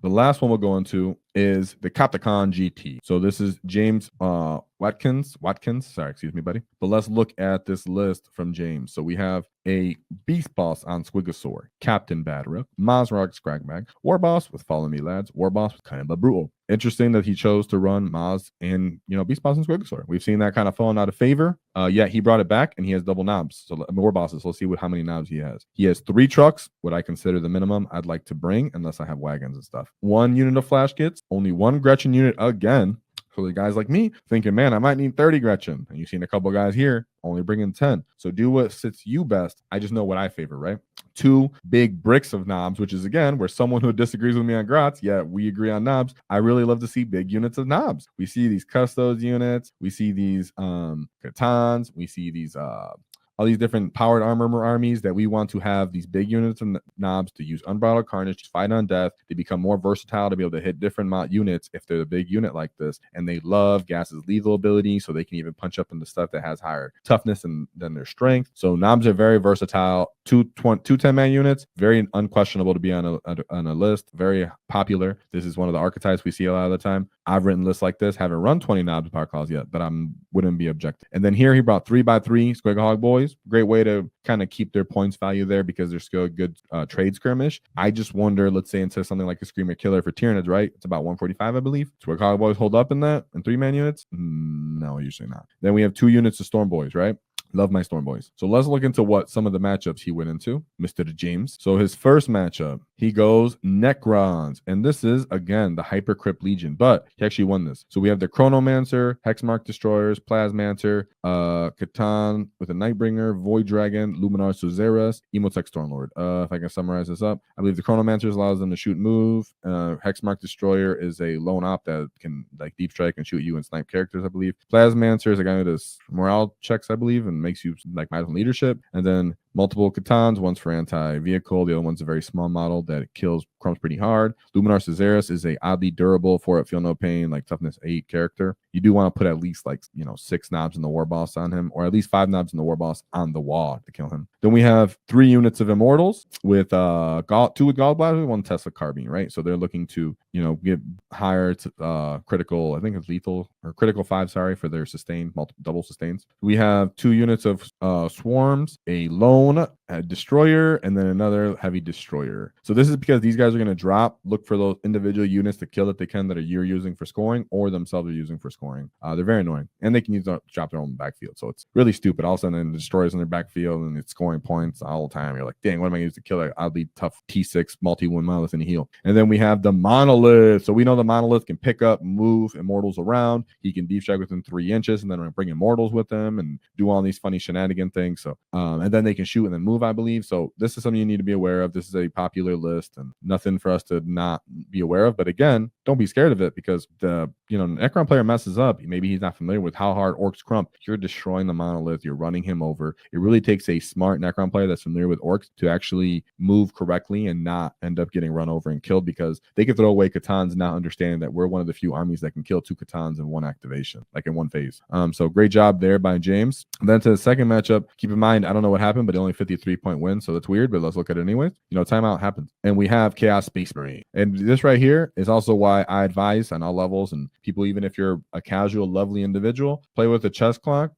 The last one we'll go into is the CaptainCon GT. So this is James Watkins. Sorry, excuse me, buddy. But let's look at this list from James. So we have a Beastboss on Squigosaur, Captain Badrook, Mozrog Skragbad, Warboss with Follow Me Lads, Warboss with kind of brutal. Interesting that he chose to run Moz and Beastboss and Squigosaur. We've seen that kind of falling out of favor. Yet he brought it back and he has double knobs. So more bosses. Let's see how many knobs he has. He has 3 trucks, what I consider the minimum I'd like to bring, unless I have wagons and stuff. 1 unit of Flash Gitz, only 1 Gretchen unit again. So the guys like me thinking, man, I might need 30 Gretchen. And you've seen a couple guys here only bringing 10. So do what sits you best. I just know what I favor, right? 2 big bricks of knobs, which is, again, where someone who disagrees with me on Grats, we agree on knobs. I really love to see big units of knobs. We see these Custos units. We see these Catans. We see these all these different powered armor armies that we want to have these big units of knobs to use Unbridled Carnage, to fight on death. They become more versatile to be able to hit different units if they're a big unit like this. And they love Gas's lethal ability, so they can even punch up into stuff that has higher toughness than their strength. So knobs are very versatile. 2 10-man units, very unquestionable to be on a list. Very popular. This is one of the archetypes we see a lot of the time. I've written lists like this. Haven't run 20 knobs power claws yet, but wouldn't be objective. And then here he brought 3x3 Squigosaur boys. Great way to kind of keep their points value there because they're still a good trade skirmish. I just wonder, let's say into something like a Screamer Killer for Tyranids, right? It's about 145, I believe. Squigosaur boys hold up in that in 3-man units? No, usually not. Then we have 2 units of Storm boys, right? Love my Storm boys. So let's look into what some of the matchups he went into, Mr. James. So his first matchup, he goes Necrons. And this is, again, the Hyper Crypt Legion. But he actually won this. So we have the Chronomancer, Hexmark Destroyers, Plasmancer, Catan with a Nightbringer, Void Dragon, Luminar Suzeras, Emotech Stormlord. If I can summarize this up, I believe the Chronomancer allows them to shoot and move. Hexmark Destroyer is a lone op that can deep strike and shoot you and snipe characters, I believe. Plasmancer is a guy who does morale checks, I believe, and makes you might as well leadership. And then multiple Catans, one's for anti-vehicle, the other one's a very small model that kills Crumbs pretty hard. Luminar Suzeras is a oddly durable, 4-up feel no pain, toughness 8 character. You do want to put at least 6 knobs in the war boss on him, or at least 5 knobs in the war boss on the wall to kill him. Then we have 3 units of Immortals with 2 with Gallbladder, 1 Tesla Carbine, right? So they're looking to get higher to critical, I think it's lethal or critical 5, sorry, for their sustained double sustains. We have 2 units of Swarms, a lone a destroyer, and then another heavy destroyer. So this is because these guys are going to look for those individual units to kill that they can that you're using for scoring or themselves are using for scoring. They're very annoying, and they can drop their own backfield. So it's really stupid. All of a sudden, the destroyers in their backfield and it's scoring points all the time. You're like, dang, what am I going to use to kill that oddly tough T6 multi-wound monolith and heal? And then we have the Monolith. So we know the Monolith can pick up, move Immortals around. He can deep strike within 3 inches, and then bring Immortals with him and do all these funny shenanigan things. So and then they can shoot and then move, I believe. So this is something you need to be aware of. This is a popular list and nothing for us to not be aware of. But again, don't be scared of it because the Necron player messes up. Maybe he's not familiar with how hard Orks crump. You're destroying the Monolith. You're running him over. It really takes a smart Necron player that's familiar with Orks to actually move correctly and not end up getting run over and killed, because they can throw away Catans not understanding that we're one of the few armies that can kill 2 Catans in 1 activation, in 1 phase. So great job there by James. And then to the second matchup, keep in mind, I don't know what happened, but only 53-point win, so that's weird, but let's look at it anyways. Timeout happens. And we have Chaos Space Marine. And this right here is also why I advise on all levels, and people, even if you're a casual, lovely individual, play with a chess clock,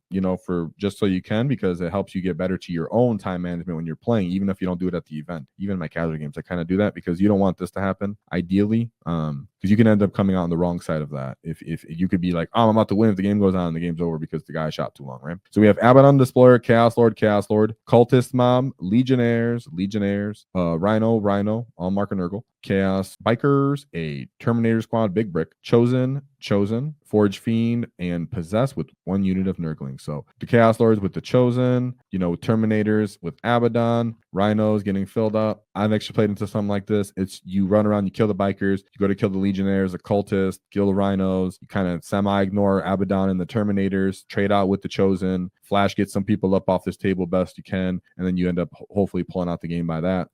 for just so you can, because it helps you get better to your own time management when you're playing, even if you don't do it at the event. Even in my casual games, I kind of do that because you don't want this to happen, ideally, because you can end up coming out on the wrong side of that. If you could be like, oh, I'm about to win if the game goes on and the game's over because the guy shot too long, right? So we have Abaddon Deployer, Chaos Lord, Cultist Mob, Legionnaires, Rhino, all Mark and Nurgle, Chaos Bikers, a Terminator Squad, Big Brick, Chosen, Forge Fiend, and Possess with 1 unit of Nurgling. So the Chaos Lords with the Chosen, Terminators with Abaddon, Rhinos getting filled up. I've actually played into something like this. It's you run around, you kill the Bikers, you go to kill the Legionnaires, the Cultists, kill the Rhinos, you kind of semi-ignore Abaddon and the Terminators, trade out with the Chosen, Flash gets some people up off this table best you can, and then you end up hopefully pulling out the game by that.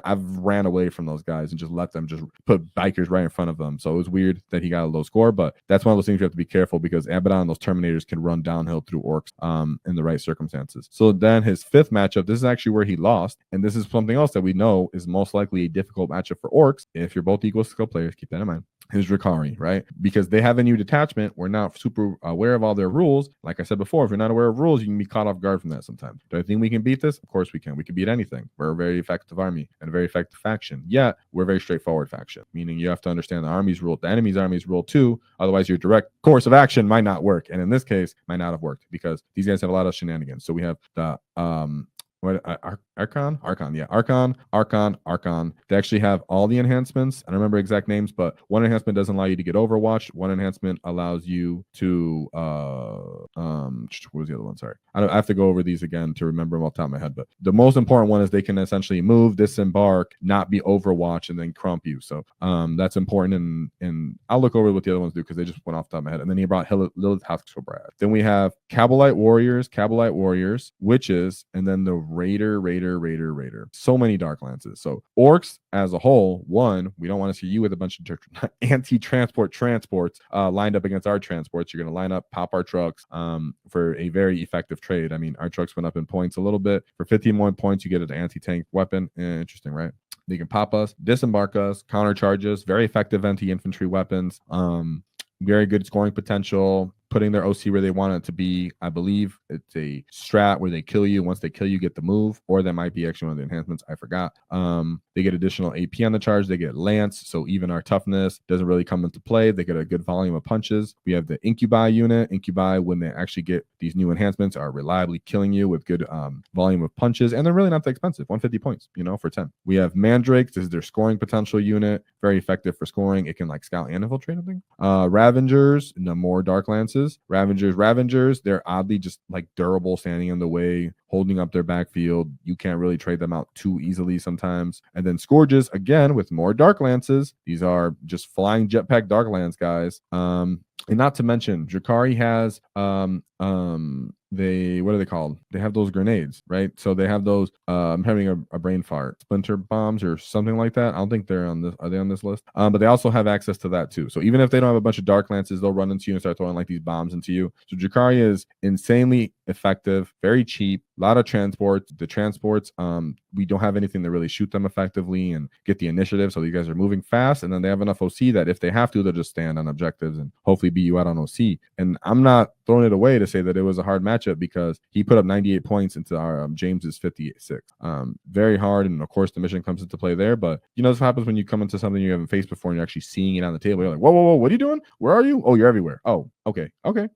I've ran away from those guys and just let them just put Bikers right in front of them. So it was weird that he got a low score. score, but that's one of those things you have to be careful because Abaddon and those Terminators can run downhill through Orks in the right circumstances. So then his 5th matchup, this is actually where he lost, and this is something else that we know is most likely a difficult matchup for Orks. If you're both equal skill players, keep that in mind. His Drakari, right? Because they have a new detachment. We're not super aware of all their rules. Like I said before, if you're not aware of rules, you can be caught off guard from that sometimes. Do I think we can beat this? Of course we can. We can beat anything. We're a very effective army and a very effective faction. Yet, we're a very straightforward faction, meaning you have to understand the army's rule, the enemy's army's rule too. Otherwise, your direct course of action might not work. And in this case, might not have worked because these guys have a lot of shenanigans. So we have the Archon. They actually have all the enhancements. I don't remember exact names, but one enhancement doesn't allow you to get Overwatch. One enhancement allows you to what was the other one? Sorry, I have to go over these again to remember them off the top of my head. But the most important one is they can essentially move, disembark, not be Overwatch, and then crump you. So that's important. And I'll look over what the other ones do because they just went off the top of my head. And then he brought Lilith Skragbad. Then we have Kabalite Warriors, Witches, and then the Raider. So many Dark Lances. So Orks as a whole, one, we don't want to see you with a bunch of anti-transport transports lined up against our transports. You're going to line up, pop our trucks for a very effective trade. I mean, our trucks went up in points a little bit. For 15 more points, you get an anti-tank weapon. Interesting, right? They can pop us, disembark us, counter charges, very effective anti-infantry weapons, very good scoring potential, putting their OC where they want it to be. I believe it's a strat where they kill you. Once they kill you, get the move, or that might be actually one of the enhancements. I forgot. They get additional AP on the charge. They get Lance, so even our toughness doesn't really come into play. They get a good volume of punches. We have the Incubi unit. Incubi, when they actually get these new enhancements, are reliably killing you with good volume of punches, and they're really not that expensive. 150 points, for 10. We have Mandrakes. This is their scoring potential unit. Very effective for scoring. It can like scout and infiltrate, I think. Ravengers, no more Dark Lances. Ravengers, they're oddly just like durable, standing in the way, holding up their backfield. You can't really trade them out too easily sometimes. And then Scourges, again, with more Dark Lances. These are just flying jetpack Dark Lance guys. And not to mention, Drakari has what are they called? They have those grenades, right? So they have those. I'm having a brain fart. Splinter bombs or something like that. I don't think they're on this. Are they on this list? But they also have access to that too. So even if they don't have a bunch of Dark Lances, they'll run into you and start throwing like these bombs into you. So Drakari is insanely effective, very cheap, a lot of transports. The transports, we don't have anything to really shoot them effectively and get the initiative. So these guys are moving fast, and then they have enough OC that if they have to, they'll just stand on objectives and hopefully beat you out on OC. And I'm not throwing it away to say that it was a hard matchup because he put up 98 points into our James's 56. Very hard, and of course the mission comes into play there. But this happens when you come into something you haven't faced before and you're actually seeing it on the table. You're like, whoa, what are you doing? Where are you? Oh, you're everywhere. Oh, okay,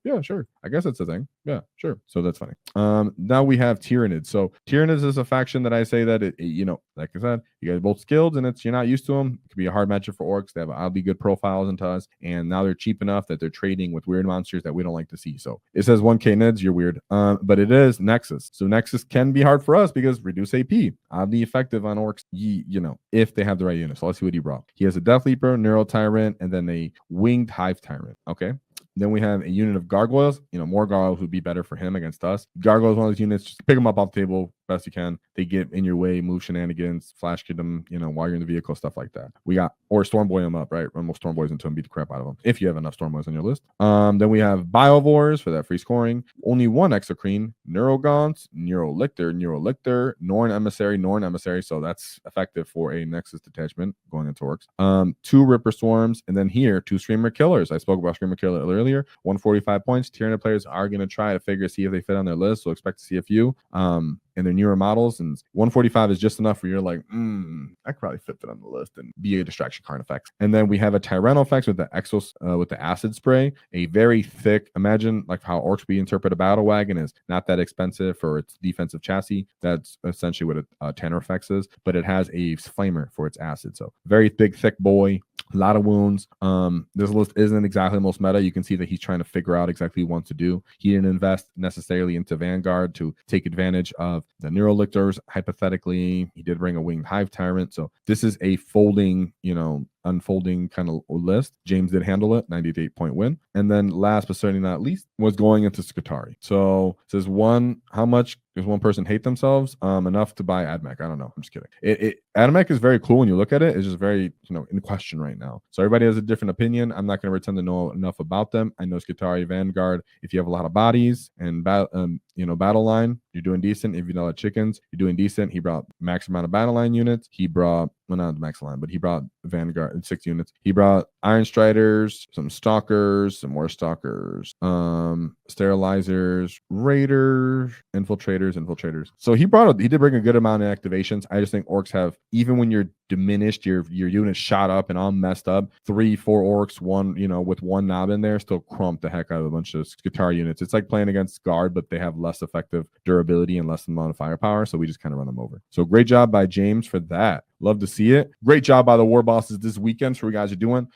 yeah, sure. I guess it's a thing. Yeah, sure. So that's funny. Now we have Tyranids. So Tyranids is a faction that I say that like I said, you guys are both skilled, and you're not used to them. It could be a hard matchup for Orks. They have oddly good profiles into us, and now they're cheap enough that they're trading with weird monsters that we don't like to see. So it says 1K Nids, you're weird. But it is Nexus. So Nexus can be hard for us because reduce AP, oddly effective on Orks, if they have the right unit. So let's see what he brought. He has a Death Leaper, Neural Tyrant, and then a Winged Hive Tyrant. Okay. Then we have a unit of Gargoyles. More Gargoyles would be better for him against us. Gargoyles, one of those units, just pick them up off the table best you can. They get in your way, move shenanigans, flash kid them, while you're in the vehicle, stuff like that. Or Stormboy them up, right? Run most Stormboys into them, beat the crap out of them, if you have enough Stormboys on your list. Then we have Biovores for that free scoring. Only one Exocrine, Neurogaunts, Neurolictor, Norn Emissary. So that's effective for a Nexus detachment going into Orks. 2 Ripper Swarms, and then here, 2 Screamer Killers. I spoke about Screamer Killer earlier. 145 points. Tyrannid players are going to try to see if they fit on their list, so expect to see a few. And they're newer models, and 145 is just enough where you're like, I could probably fit that on the list and be a distraction card effect. And then we have a Tyrannofax with the Exos with the acid spray, a very thick. Imagine like how Orks we interpret a battle wagon is not that expensive for its defensive chassis. That's essentially what a Tannerfax is, but it has a flamer for its acid. So very big, thick boy, a lot of wounds. This list isn't exactly the most meta. You can see that he's trying to figure out exactly what he wants to do. He didn't invest necessarily into Vanguard to take advantage of the Neurolictors. Hypothetically, he did bring a Winged Hive Tyrant. So this is a folding, unfolding kind of list. James did handle it, 98-point win. And then last but certainly not least was going into Skitarii. So it says how much does one person hate themselves? Enough to buy AdMech. I don't know. I'm just kidding. AdMech is very cool when you look at it. It's just very, in question right now. So everybody has a different opinion. I'm not going to pretend to know enough about them. I know Skitarii Vanguard, if you have a lot of bodies and battle line, you're doing decent. If you know chickens, you're doing decent. He brought max amount of battle line units. He brought, well, not the max line, but he brought Vanguard 6 units. He brought Iron Striders, some Stalkers, some more Stalkers, Sterilizers, Raiders, Infiltrators. So he did bring a good amount of activations. I just think Orks have, even when you're diminished, your unit shot up and all messed up, 3-4 Orks, with one knob in there, still crump the heck out of a bunch of Skitarii units. It's like playing against Guard, but they have less effective durability and less amount of firepower, so we just kind of run them over. So great job by James for that. Love to see it. Great job by the War Bosses this weekend. So what you guys are doing.